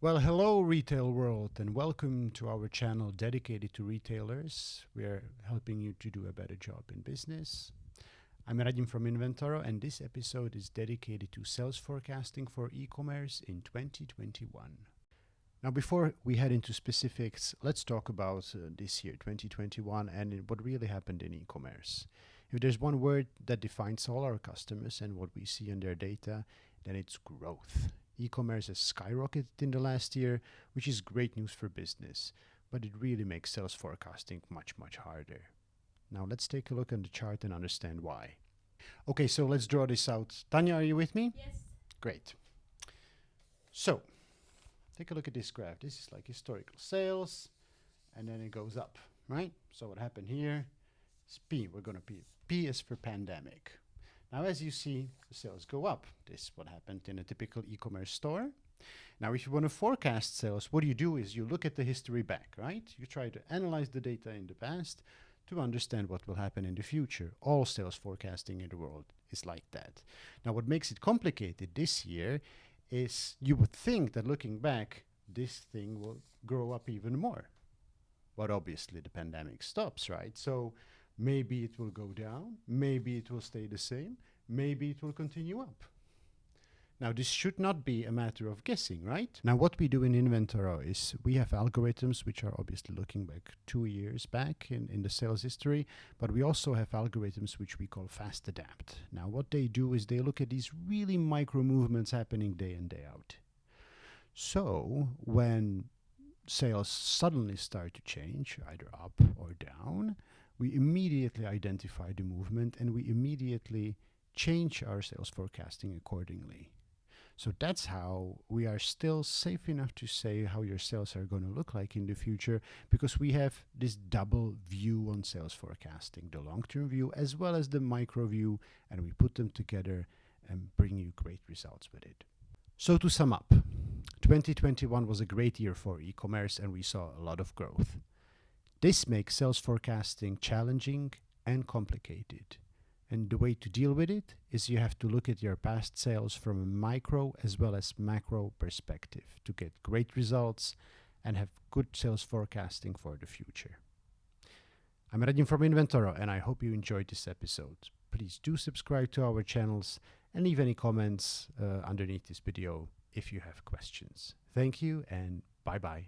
Well, hello, retail world, and welcome to our channel dedicated to retailers. We are helping you to do a better job in business. I'm Radim from Inventoro, and this episode is dedicated to sales forecasting for e-commerce in 2021. Now, before we head into specifics, let's talk about this year, 2021, and what really happened in e-commerce. If there's one word that defines all our customers and what we see in their data, then it's growth. E-commerce has skyrocketed in the last year, which is great news for business, but it really makes sales forecasting much, much harder. Now let's take a look at the chart and understand why. Okay, so let's draw this out. Tanya, are you with me? Yes. Great. So, take a look at this graph. This is like historical sales, and then it goes up, right? So what happened here is P. We're going to P. P is for pandemic. Now, as you see, the sales go up. This is what happened in a typical e-commerce store. Now, if you want to forecast sales, what you do is you look at the history back, right? You try to analyze the data in the past to understand what will happen in the future. All sales forecasting in the world is like that. Now, what makes it complicated this year is you would think that looking back, this thing will grow up even more. But obviously the pandemic stops, right? So maybe it will go down, maybe it will stay the same, maybe it will continue up. Now, this should not be a matter of guessing, right? Now, what we do in Inventoro is we have algorithms which are obviously looking back 2 years back in the sales history, but we also have algorithms which we call fast adapt. Now, what they do is they look at these really micro movements happening day in, day out. So when sales suddenly start to change, either up or down, we immediately identify the movement and we immediately change our sales forecasting accordingly. So that's how we are still safe enough to say how your sales are going to look like in the future, because we have this double view on sales forecasting, the long-term view as well as the micro view, and we put them together and bring you great results with it. So to sum up, 2021 was a great year for e-commerce and we saw a lot of growth. This makes sales forecasting challenging and complicated. And the way to deal with it is you have to look at your past sales from a micro as well as macro perspective to get great results and have good sales forecasting for the future. I'm Radim from Inventoro and I hope you enjoyed this episode. Please do subscribe to our channels and leave any comments underneath this video if you have questions. Thank you and bye-bye.